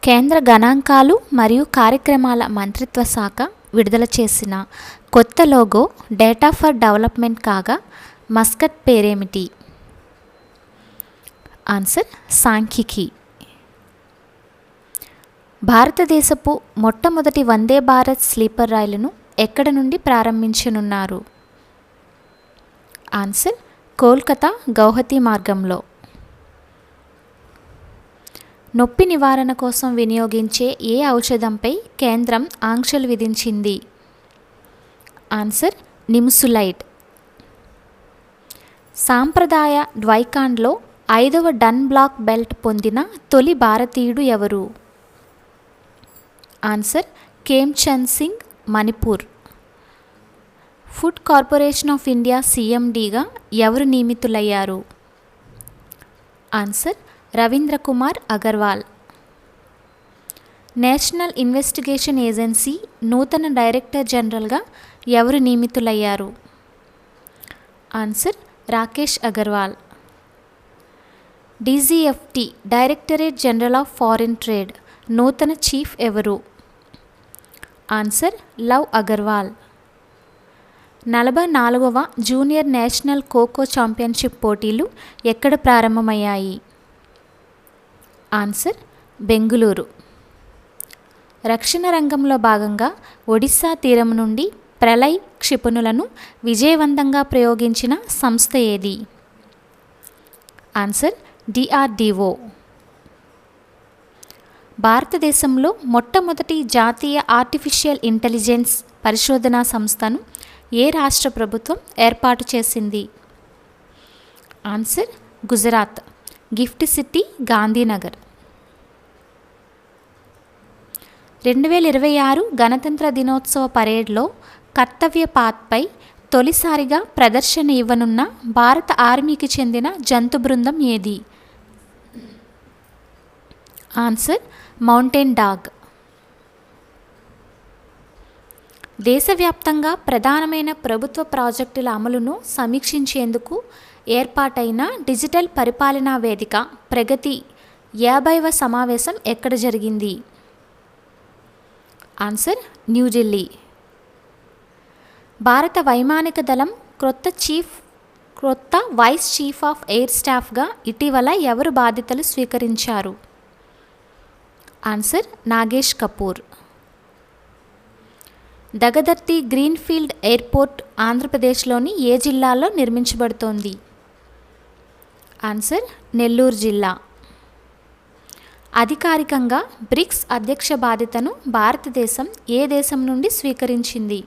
కేంద్ర గణాంకాలు మరియు కార్యక్రమాల మంత్రిత్వ శాఖ విడుదల చేసిన కొత్త లోగో డేటా ఫర్ డెవలప్మెంట్ కాగా మస్కట్ పేరేమిటి? ఆన్సర్ సాంఖ్యికి. భారతదేశపు మొట్టమొదటి వందే భారత్ స్లీపర్ రైలును ఎక్కడ నుండి ప్రారంభించనున్నారు? ఆన్సర్ కోల్కతా గౌహతి మార్గంలో. నొప్పి నివారణ కోసం వినియోగించే ఏ ఔషధంపై కేంద్రం ఆంక్షలు విధించింది? ఆన్సర్ నిమ్సులైడ్. సాంప్రదాయ ట్వైకాండ్లో 5వ డన్ బ్లాక్ బెల్ట్ పొందిన తొలి భారతీయుడు ఎవరు? Answer Khemchand Singh, Manipur. Food corporation of India సిఎండిగా ఎవరు నియమితులయ్యారు? Answer Ravindra Kumar Agarwal. National investigation agency నూతన డైరెక్టర్ జనరల్గా ఎవరు నియమితులయ్యారు? Answer Rakesh Agarwal. DGFT directorate general of foreign trade నూతన చీఫ్ ఎవరు? Answer love Agarwal. 44వ జూనియర్ నేషనల్ ఖోఖో ఛాంపియన్షిప్ పోటీలు ఎక్కడ ప్రారంభమయ్యాయి? ఆన్సర్ బెంగుళూరు. రక్షణ రంగంలో భాగంగా ఒడిశా తీరం నుండి ప్రళయ్ క్షిపణులను విజయవంతంగా ప్రయోగించిన సంస్థ ఏది? Answer DRDO. భారతదేశంలో మొట్టమొదటి జాతీయ ఆర్టిఫిషియల్ ఇంటెలిజెన్స్ పరిశోధనా సంస్థను ఏ రాష్ట్ర ప్రభుత్వం ఏర్పాటు చేసింది? Answer Gujarat. Gift city Gandhinagar. 2026 గణతంత్ర దినోత్సవ పరేడ్లో కర్తవ్య పాత్పై తొలిసారిగా ప్రదర్శన ఇవ్వనున్న భారత ఆర్మీకి చెందిన జంతు బృందం ఏది? Answer mountain dog. దేశవ్యాప్తంగా ప్రధానమైన ప్రభుత్వ ప్రాజెక్టుల అమలును సమీక్షించేందుకు ఏర్పాటైన డిజిటల్ పరిపాలనా వేదిక ప్రగతి 50వ సమావేశం ఎక్కడ జరిగింది? ఆన్సర్ న్యూఢిల్లీ. భారత వైమానిక దళం క్రొత్త వైస్ చీఫ్ ఆఫ్ ఎయిర్ స్టాఫ్గా ఇటీవల ఎవరు బాధ్యతలు స్వీకరించారు? Answer Nagesh Kapoor. Dagadarthi greenfield airport ఆంధ్రప్రదేశ్లోని ఏ జిల్లాలో నిర్మించబడుతోంది? ఆన్సర్ నెల్లూరు జిల్లా. అధికారికంగా బ్రిక్స్ అధ్యక్ష బాధ్యతను భారతదేశం ఏ దేశం నుండి స్వీకరించింది?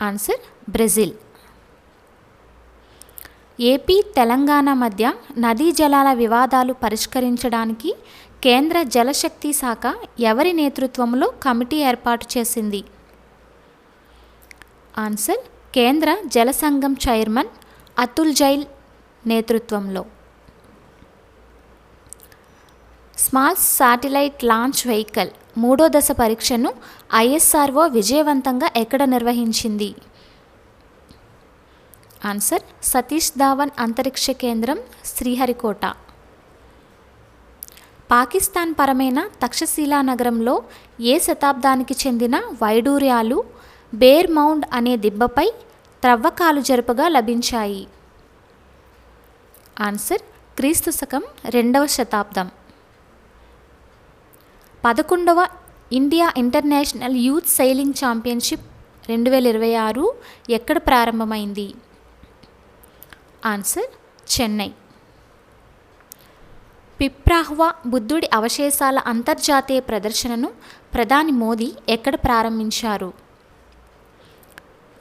Answer Brazil. ఏపీ తెలంగాణ మధ్య నదీ జలాల వివాదాలు పరిష్కరించడానికి కేంద్ర జలశక్తి శాఖ ఎవరి నేతృత్వంలో కమిటీ ఏర్పాటు చేసింది? ఆన్సర్ కేంద్ర జల సంఘం చైర్మన్ అతుల్ జైల్ నేతృత్వంలో. స్మాల్ శాటిలైట్ లాంచ్ వెహికల్ 3వ దశ పరీక్షను ఐఎస్ఆర్ఓ విజయవంతంగా ఎక్కడ నిర్వహించింది? ఆన్సర్ సతీష్ ధావన్ అంతరిక్ష కేంద్రం, శ్రీహరికోట. పాకిస్తాన్ పరమైన తక్షశిలా నగరంలో ఏ శతాబ్దానికి చెందిన వైడూర్యాలు బేర్ మౌండ్ అనే దిబ్బపై త్రవ్వకాలు జరుపగా లభించాయి? ఆన్సర్ క్రీస్తు శకం 2వ శతాబ్దం. 11వ India international youth sailing championship 2026 ఎక్కడ ప్రారంభమైంది? ఆన్సర్ చెన్నై. పిప్రాహ్వా బుద్ధుడి అవశేషాల అంతర్జాతీయ ప్రదర్శనను ప్రధాని మోదీ ఎక్కడ ప్రారంభించారు?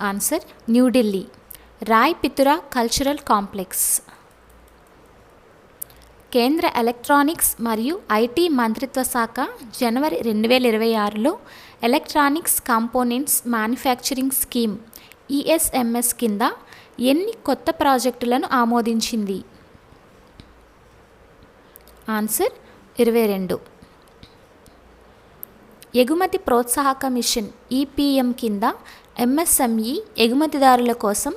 Answer New Delhi, Rai Pithora cultural complex. కేంద్ర ఎలక్ట్రానిక్స్ మరియు ఐటీ మంత్రిత్వ శాఖ జనవరి 2026లో electronics components manufacturing scheme ESMS కింద ఎన్ని కొత్త ప్రాజెక్టులను ఆమోదించింది? ఆన్సర్ 22. ఎగుమతి ప్రోత్సాహక మిషన్ ఈపీఎం కింద ఎంఎస్ఎంఈ ఎగుమతిదారుల కోసం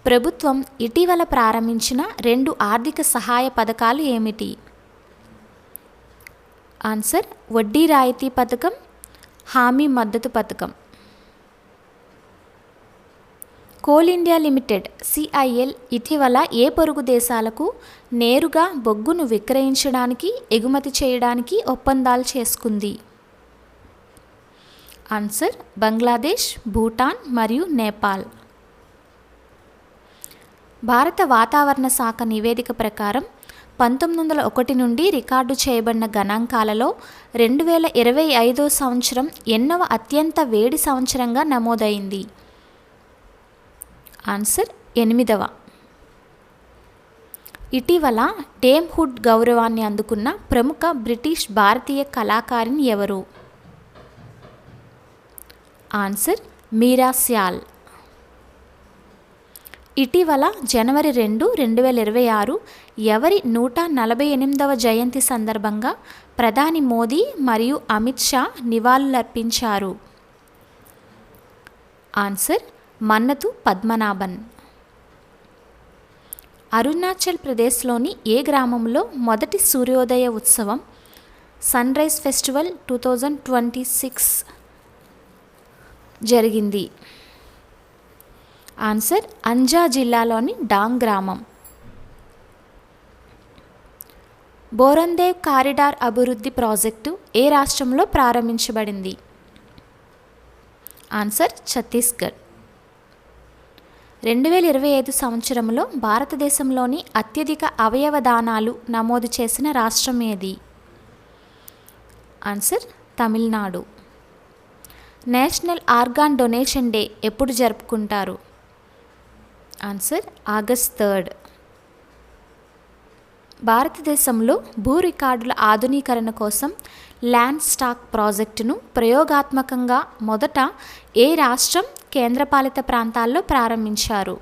ప్రభుత్వం ఇటీవల ప్రారంభించిన 2 ఆర్థిక సహాయ పథకాలు ఏమిటి? ఆన్సర్ వడ్డీ రాయితీ పథకం, హామీ మద్దతు పథకం. కోల్ ఇండియా లిమిటెడ్ సిఐఎల్ ఇటీవల ఏ పొరుగు దేశాలకు నేరుగా బొగ్గును విక్రయించడానికి, ఎగుమతి చేయడానికి ఒప్పందాలు చేసుకుంది? ఆన్సర్ బంగ్లాదేశ్, భూటాన్ మరియు నేపాల్. భారత వాతావరణ శాఖ నివేదిక ప్రకారం 1901 నుండి రికార్డు చేయబడిన గణాంకాలలో 2025 సంవత్సరం ఎన్నవ అత్యంత వేడి సంవత్సరంగా నమోదైంది? ఆన్సర్ 8వ. ఇటీవల డేమ్ హుడ్ గౌరవాన్ని అందుకున్న ప్రముఖ బ్రిటిష్ భారతీయ కళాకారిణి ఎవరు? ఆన్సర్ మీరా శాల్. ఇటీవల జనవరి 2, 2026 ఎవరి 148వ జయంతి సందర్భంగా ప్రధాని మోదీ మరియు అమిత్ షా నివాళులర్పించారు? ఆన్సర్ మన్నతు పద్మనాభన్. అరుణాచల్ ప్రదేశ్లోని ఏ గ్రామంలో మొదటి సూర్యోదయ ఉత్సవం సన్ రైజ్ ఫెస్టివల్ 2026 జరిగింది? ఆన్సర్ అంజా జిల్లాలోని డాంగ్ గ్రామం. బోరన్దేవ్ కారిడార్ అభివృద్ధి ప్రాజెక్టు ఏ రాష్ట్రంలో ప్రారంభించబడింది? ఆన్సర్ ఛత్తీస్గఢ్. 2025 సంవత్సరంలో భారతదేశంలోని అత్యధిక అవయవ దానాలు నమోదు చేసిన రాష్ట్రం ఏది? Answer Tamil Nadu. National organ donation day ఎప్పుడు జరుపుకుంటారు? Answer August 3. భారతదేశంలో భూ రికార్డుల ఆధునీకరణ కోసం ల్యాండ్ స్టాక్ ప్రాజెక్టును ప్రయోగాత్మకంగా మొదట ఏ రాష్ట్రం, కేంద్రపాలిత ప్రాంతాల్లో ప్రారంభించారు?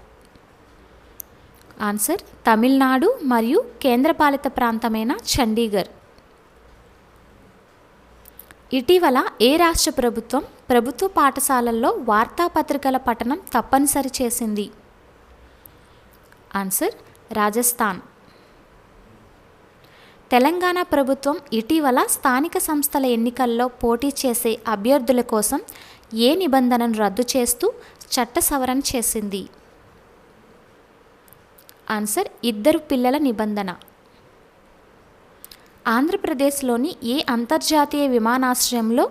ఆన్సర్ తమిళనాడు మరియు కేంద్రపాలిత ప్రాంతమైన చండీగఢ్. ఇటీవల ఏ రాష్ట్ర ప్రభుత్వం ప్రభుత్వ పాఠశాలల్లో వార్తాపత్రికల పఠనం తప్పనిసరి చేసింది? ఆన్సర్ రాజస్థాన్. తెలంగాణ ప్రభుత్వం ఇటీవల స్థానిక సంస్థల ఎన్నికల్లో పోటీ చేసే అభ్యర్థుల కోసం ఏ నిబంధనను రద్దు చేస్తూ చట్ట సవరణ చేసింది? ఆన్సర్ 2 పిల్లల నిబంధన. ఆంధ్రప్రదేశ్లోని ఏ అంతర్జాతీయ విమానాశ్రయంలో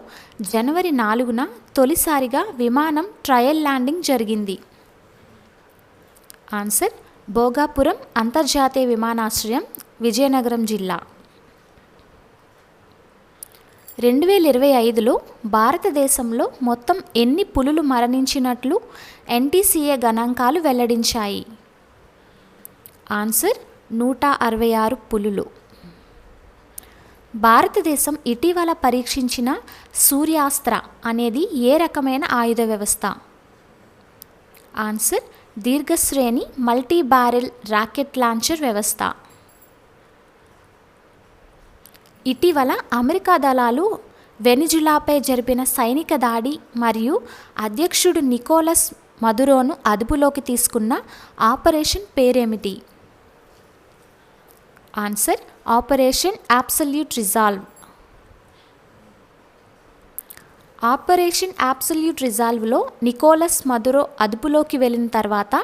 జనవరి 4న తొలిసారిగా విమానం ట్రయల్ ల్యాండింగ్ జరిగింది? ఆన్సర్ భోగాపురం అంతర్జాతీయ విమానాశ్రయం, విజయనగరం జిల్లా. 2025లో భారతదేశంలో మొత్తం ఎన్ని పులులు మరణించినట్లు ఎన్టీసీఏ గణాంకాలు వెల్లడించాయి? ఆన్సర్ 166 పులులు. భారతదేశం ఇటీవల పరీక్షించిన సూర్యాస్త్ర అనేది ఏ రకమైన ఆయుధ వ్యవస్థ? ఆన్సర్ దీర్ఘశ్రేణి మల్టీ బ్యారెల్ రాకెట్ లాంచర్ వ్యవస్థ. ఇటీవల అమెరికా దళాలు వెనిజులాపై జరిపిన సైనిక దాడి మరియు అధ్యక్షుడు నికోలస్ మదురోను అదుపులోకి తీసుకున్న ఆపరేషన్ పేరేమిటి? Answer operation absolute resolve. Operation absolute రిజాల్వ్లో నికోలస్ మదురో అదుపులోకి వెళ్ళిన తర్వాత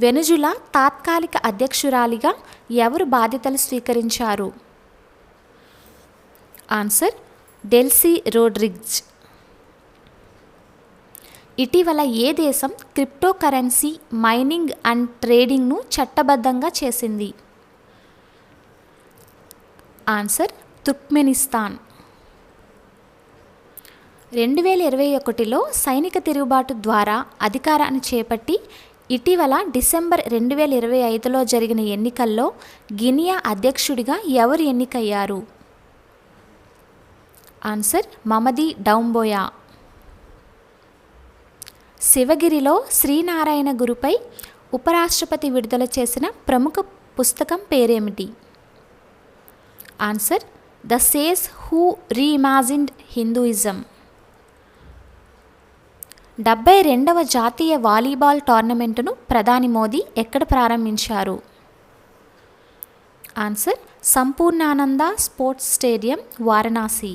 వెనుజులా తాత్కాలిక అధ్యక్షురాలిగా ఎవరు బాధ్యతలు స్వీకరించారు? Answer Delcy Rodriguez. ఇటీవల ఏ దేశం క్రిప్టోకరెన్సీ మైనింగ్ అండ్ ట్రేడింగ్ను చట్టబద్ధంగా చేసింది? Answer Turkmenistan. 2021లో సైనిక తిరుగుబాటు ద్వారా అధికారాన్ని చేపట్టి ఇటీవల డిసెంబర్ 2025లో జరిగిన ఎన్నికల్లో గినియా అధ్యక్షుడిగా ఎవరు ఎన్నికయ్యారు? ఆన్సర్ మమదీ డౌంబోయా. శివగిరిలో శ్రీనారాయణ గురుపై ఉపరాష్ట్రపతి విడుదల చేసిన ప్రముఖ పుస్తకం పేరేమిటి? Answer the sage who reimagined Hinduism. 72వ జాతీయ వాలీబాల్ టోర్నమెంటును ప్రధాని మోదీ ఎక్కడ ప్రారంభించారు? Answer Sampurnanand sports stadium, Varanasi.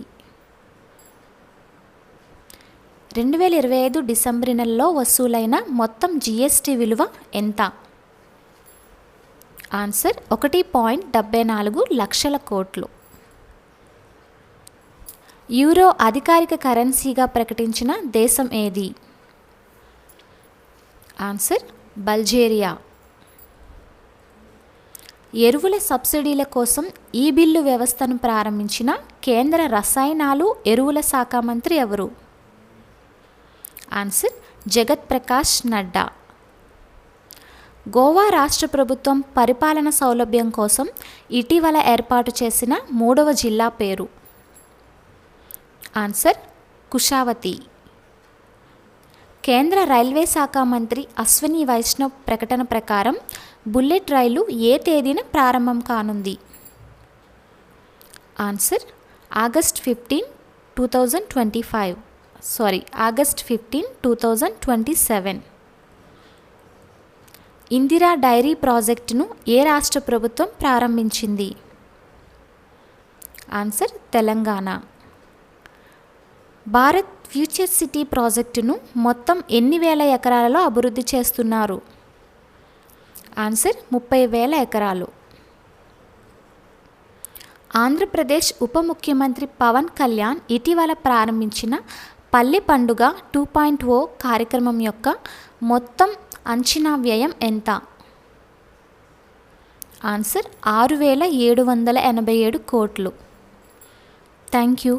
2025 December నెలలో వసూలైన మొత్తం జీఎస్టీ విలువ ఎంత? ఆన్సర్ 1.74 లక్షల కోట్లు. యూరో అధికారిక కరెన్సీగా ప్రకటించిన దేశం ఏది? ఆన్సర్ బల్గేరియా. ఎరువుల సబ్సిడీల కోసం ఈ బిల్లు వ్యవస్థను ప్రారంభించిన కేంద్ర రసాయనాలు, ఎరువుల శాఖ మంత్రి ఎవరు? ఆన్సర్ జగత్ ప్రకాష్ నడ్డా. గోవా రాష్ట్ర ప్రభుత్వం పరిపాలన సౌలభ్యం కోసం ఇటీవల ఏర్పాటు చేసిన 3వ జిల్లా పేరు? ఆన్సర్ కుషావతి. కేంద్ర రైల్వే శాఖ మంత్రి అశ్విని వైష్ణవ్ ప్రకటన ప్రకారం బుల్లెట్ రైలు ఏ తేదీన ప్రారంభం కానుంది? Answer August 15, 2027. ఇందిరా డైరీ ప్రాజెక్టును ఏ రాష్ట్ర ప్రభుత్వం ప్రారంభించింది? Answer Telangana. Bharat future city ప్రాజెక్టును మొత్తం ఎన్ని వేల ఎకరాలలో అభివృద్ధి చేస్తున్నారు? ఆన్సర్ 30,000 ఎకరాలు. ఆంధ్రప్రదేశ్ ఉప ముఖ్యమంత్రి పవన్ కళ్యాణ్ ఇటీవల ప్రారంభించిన పల్లె పండుగ 2.0 కార్యక్రమం యొక్క మొత్తం అంచనా వ్యయం ఎంత? ఆన్సర్ 6,787 కోట్లు. Thank you.